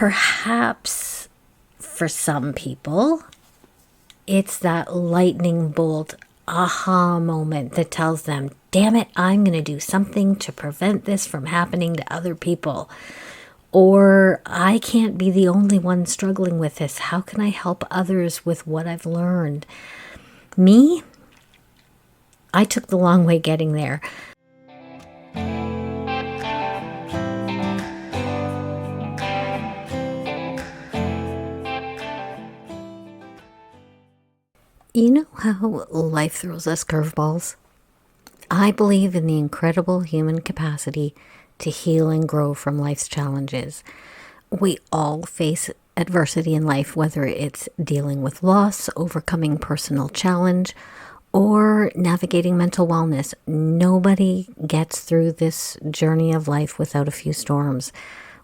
Perhaps for some people, it's that lightning bolt aha moment that tells them, damn it, I'm going to do something to prevent this from happening to other people. Or I can't be the only one struggling with this. How can I help others with what I've learned? Me, I took the long way getting there. You know how life throws us curveballs? I believe in the incredible human capacity to heal and grow from life's challenges. We all face adversity in life, whether it's dealing with loss, overcoming personal challenge, or navigating mental wellness. Nobody gets through this journey of life without a few storms.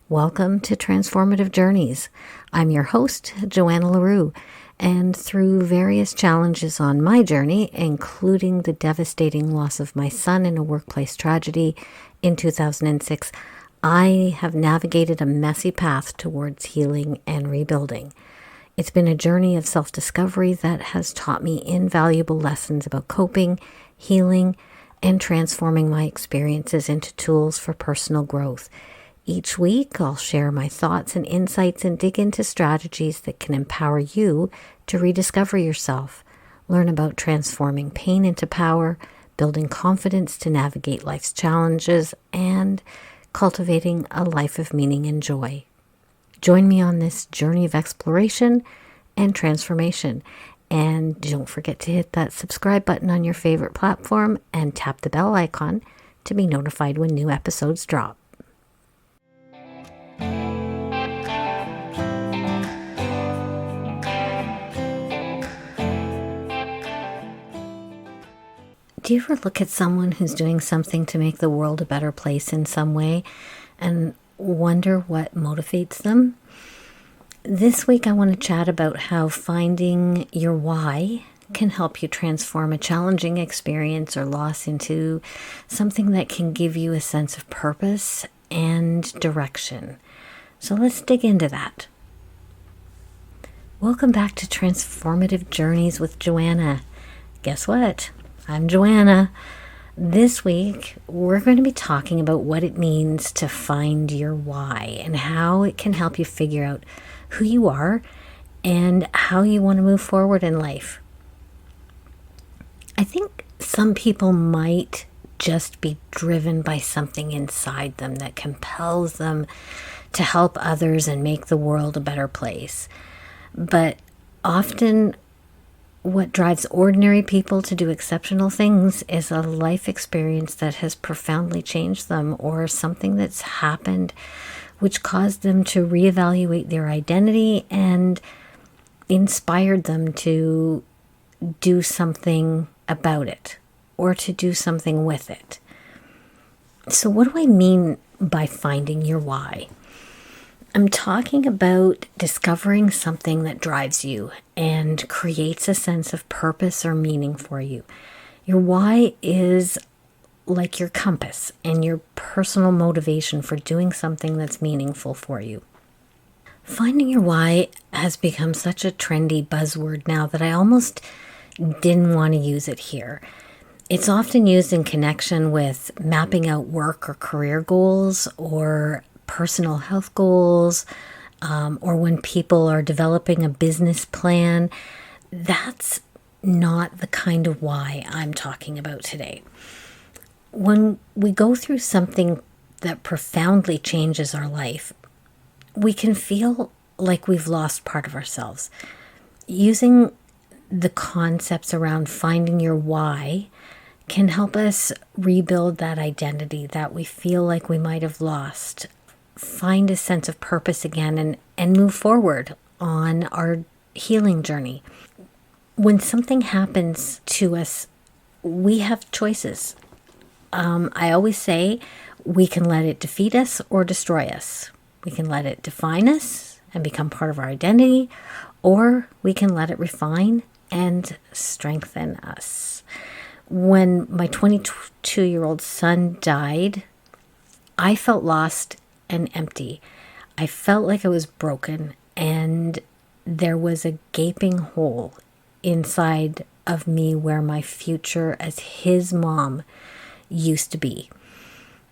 Welcome to Transformative Journeys. I'm your host, Johanna LeRoux. And through various challenges on my journey, including the devastating loss of my son in a workplace tragedy in 2006, I have navigated a messy path towards healing and rebuilding. It's been a journey of self-discovery that has taught me invaluable lessons about coping, healing, and transforming my experiences into tools for personal growth. Each week, I'll share my thoughts and insights and dig into strategies that can empower you to rediscover yourself, learn about transforming pain into power, building confidence to navigate life's challenges, and cultivating a life of meaning and joy. Join me on this journey of exploration and transformation. And don't forget to hit that subscribe button on your favorite platform and tap the bell icon to be notified when new episodes drop. Do you ever look at someone who's doing something to make the world a better place in some way and wonder what motivates them? This week I want to chat about how finding your why can help you transform a challenging experience or loss into something that can give you a sense of purpose and direction. So let's dig into that. Welcome back to Transformative Journeys with Johanna. Guess what? I'm Johanna. This week, we're going to be talking about what it means to find your why and how it can help you figure out who you are and how you want to move forward in life. I think some people might just be driven by something inside them that compels them to help others and make the world a better place. But often, what drives ordinary people to do exceptional things is a life experience that has profoundly changed them, or something that's happened which caused them to reevaluate their identity and inspired them to do something about it or to do something with it. So what do I mean by finding your why? I'm talking about discovering something that drives you and creates a sense of purpose or meaning for you. Your why is like your compass and your personal motivation for doing something that's meaningful for you. Finding your why has become such a trendy buzzword now that I almost didn't want to use it here. It's often used in connection with mapping out work or career goals or personal health goals, or when people are developing a business plan. That's not the kind of why I'm talking about today. When we go through something that profoundly changes our life, we can feel like we've lost part of ourselves. Using the concepts around finding your why can help us rebuild that identity that we feel like we might have lost, find a sense of purpose again, and move forward on our healing journey. When something happens to us, we have choices. I always say we can let it defeat us or destroy us. We can let it define us and become part of our identity, or we can let it refine and strengthen us. When my 22-year-old son died, I felt lost and empty. I felt like I was broken, and there was a gaping hole inside of me where my future as his mom used to be.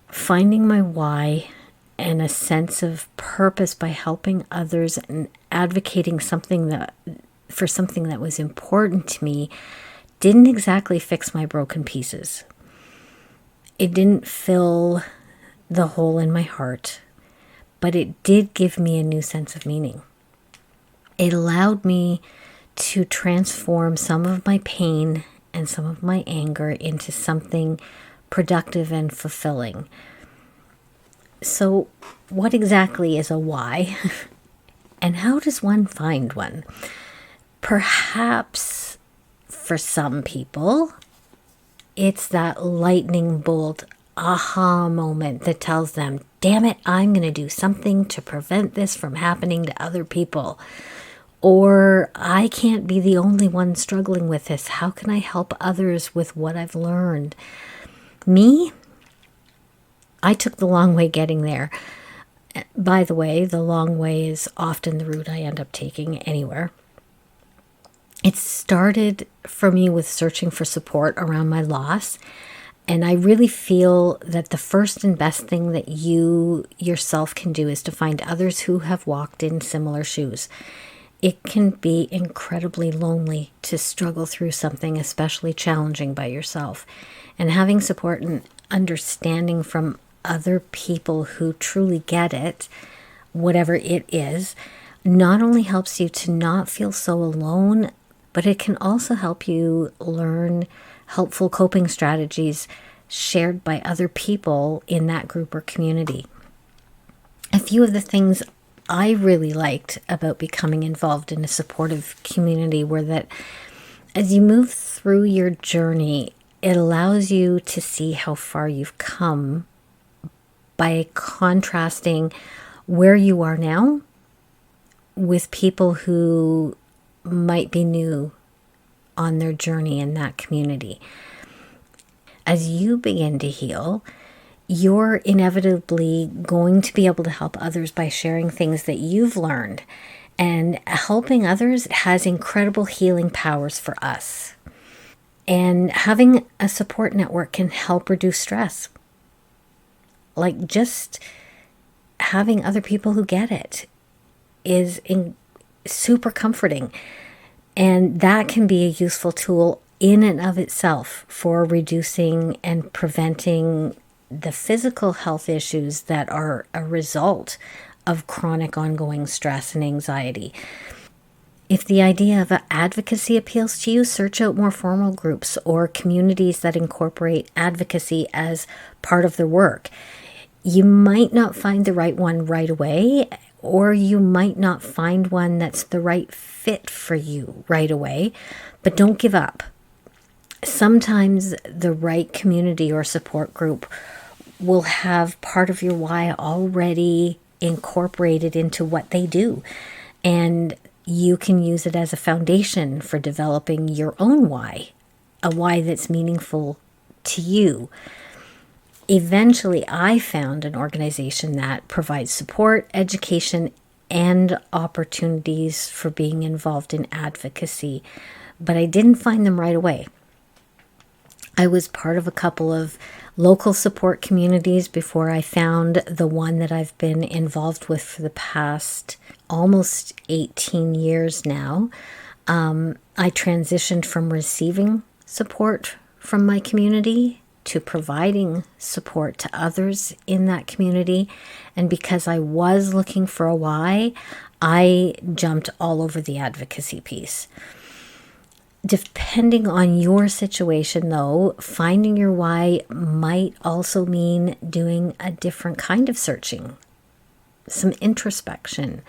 Finding my why and a sense of purpose by helping others and advocating for something that was important to me didn't exactly fix my broken pieces. It didn't fill the hole in my heart, but it did give me a new sense of meaning. It allowed me to transform some of my pain and some of my anger into something productive and fulfilling. So, what exactly is a why? And how does one find one? Perhaps for some people, it's that lightning bolt aha moment that tells them, damn it, I'm going to do something to prevent this from happening to other people. Or I can't be the only one struggling with this. How can I help others with what I've learned? Me? I took the long way getting there. By the way, the long way is often the route I end up taking anywhere. It started for me with searching for support around my loss. And I really feel that the first and best thing that you yourself can do is to find others who have walked in similar shoes. It can be incredibly lonely to struggle through something especially challenging by yourself. And having support and understanding from other people who truly get it, whatever it is, not only helps you to not feel so alone, but it can also help you learn helpful coping strategies shared by other people in that group or community. A few of the things I really liked about becoming involved in a supportive community were that as you move through your journey, it allows you to see how far you've come by contrasting where you are now with people who might be new on their journey in that community. As you begin to heal, you're inevitably going to be able to help others by sharing things that you've learned. And helping others has incredible healing powers for us. And having a support network can help reduce stress. Like just having other people who get it is super comforting. And that can be a useful tool in and of itself for reducing and preventing the physical health issues that are a result of chronic ongoing stress and anxiety. If the idea of advocacy appeals to you, search out more formal groups or communities that incorporate advocacy as part of their work. You might not find the right one right away, or you might not find one that's the right fit for you right away, but don't give up. Sometimes the right community or support group will have part of your why already incorporated into what they do, and you can use it as a foundation for developing your own why, a why that's meaningful to you. Eventually, I found an organization that provides support, education, and opportunities for being involved in advocacy, but I didn't find them right away. I was part of a couple of local support communities before I found the one that I've been involved with for the past almost 18 years now. I transitioned from receiving support from my community to providing support to others in that community. And because I was looking for a why, I jumped all over the advocacy piece. Depending on your situation, though, finding your why might also mean doing a different kind of searching, some introspection,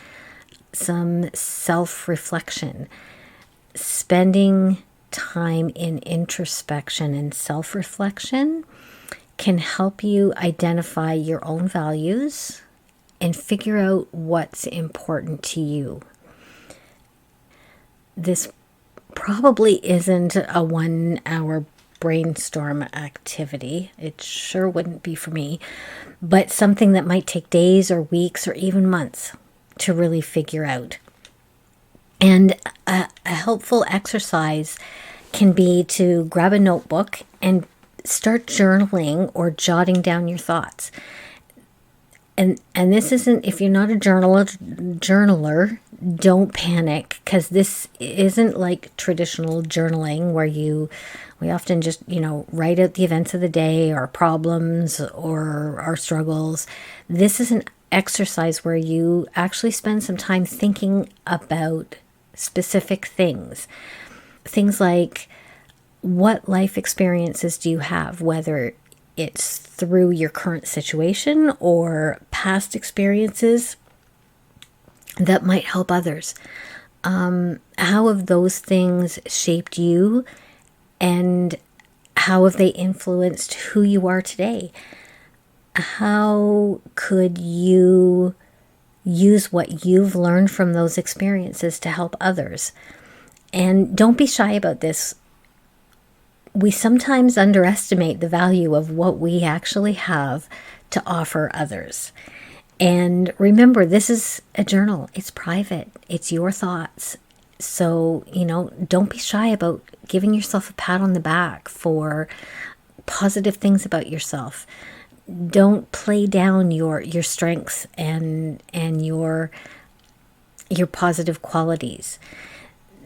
some self-reflection. Spending time in introspection and self-reflection can help you identify your own values and figure out what's important to you. This probably isn't a 1 hour brainstorm activity. It sure wouldn't be for me, but something that might take days or weeks or even months to really figure out. And a helpful exercise can be to grab a notebook and start journaling or jotting down your thoughts. And this isn't, if you're not a journaler, don't panic, because this isn't like traditional journaling where we often just, write out the events of the day, our problems or our struggles. This is an exercise where you actually spend some time thinking about specific things. Things like, what life experiences do you have, whether it's through your current situation or past experiences that might help others. How have those things shaped you, and how have they influenced who you are today? How could you use what you've learned from those experiences to help others? And don't be shy about this. We sometimes underestimate the value of what we actually have to offer others. And remember, this is a journal. It's private. It's your thoughts. So, don't be shy about giving yourself a pat on the back for positive things about yourself. Don't play down your strengths and your positive qualities.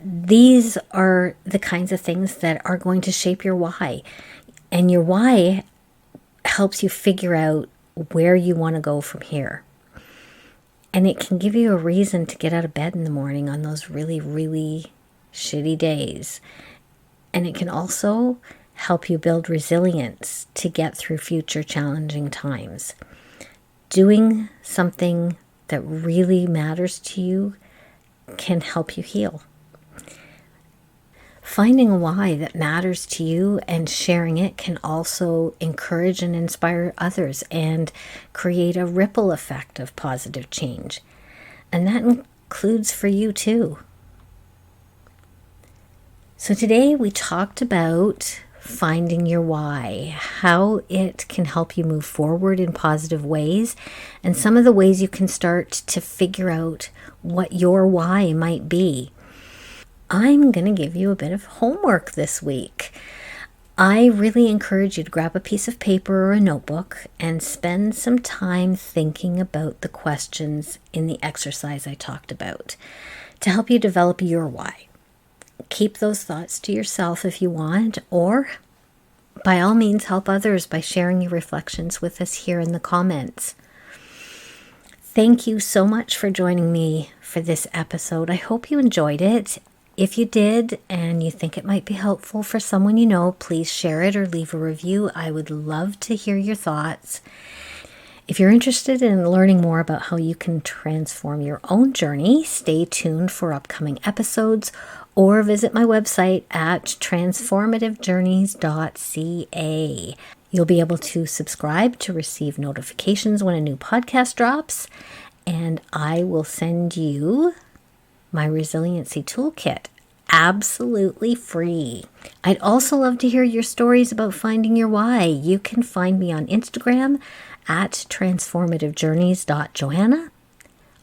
These are the kinds of things that are going to shape your why. And your why helps you figure out where you want to go from here. And it can give you a reason to get out of bed in the morning on those really, really shitty days. And it can also help you build resilience to get through future challenging times. Doing something that really matters to you can help you heal. Finding a why that matters to you and sharing it can also encourage and inspire others and create a ripple effect of positive change. And that includes for you too. So today we talked about finding your why, how it can help you move forward in positive ways, and some of the ways you can start to figure out what your why might be. I'm going to give you a bit of homework this week. I really encourage you to grab a piece of paper or a notebook and spend some time thinking about the questions in the exercise I talked about to help you develop your why. Keep those thoughts to yourself if you want, or by all means help others by sharing your reflections with us here in the comments. Thank you so much for joining me for this episode. I hope you enjoyed it. If you did and you think it might be helpful for someone you know, please share it or leave a review. I would love to hear your thoughts. If you're interested in learning more about how you can transform your own journey, stay tuned for upcoming episodes or visit my website at transformativejourneys.ca. You'll be able to subscribe to receive notifications when a new podcast drops, and I will send you my resiliency toolkit absolutely free. I'd also love to hear your stories about finding your why. You can find me on Instagram at transformativejourneys.johanna.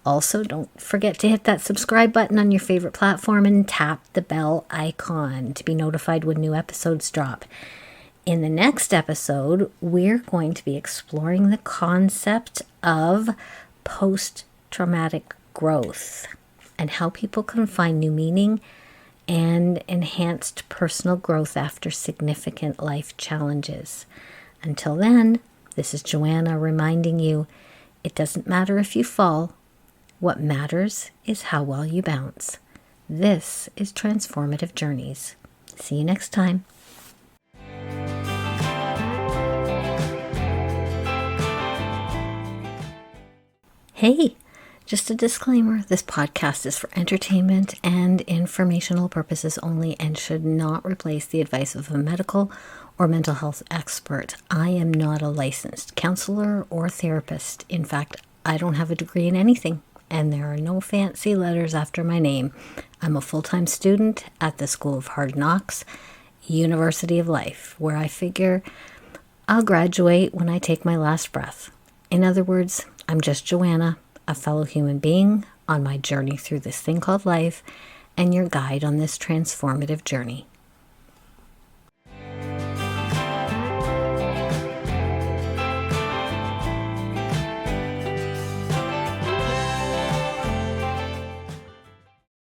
Also, don't forget to hit that subscribe button on your favorite platform and tap the bell icon to be notified when new episodes drop. In the next episode, we're going to be exploring the concept of post-traumatic growth and how people can find new meaning and enhanced personal growth after significant life challenges. Until then, this is Johanna reminding you, it doesn't matter if you fall. What matters is how well you bounce. This is Transformative Journeys. See you next time. Hey, just a disclaimer, this podcast is for entertainment and informational purposes only and should not replace the advice of a medical or mental health expert. I am not a licensed counselor or therapist. In fact, I don't have a degree in anything, and there are no fancy letters after my name. I'm a full-time student at the School of Hard Knocks University of Life, where I figure I'll graduate when I take my last breath. In other words, I'm just Johanna, a fellow human being on my journey through this thing called life, and your guide on this transformative journey.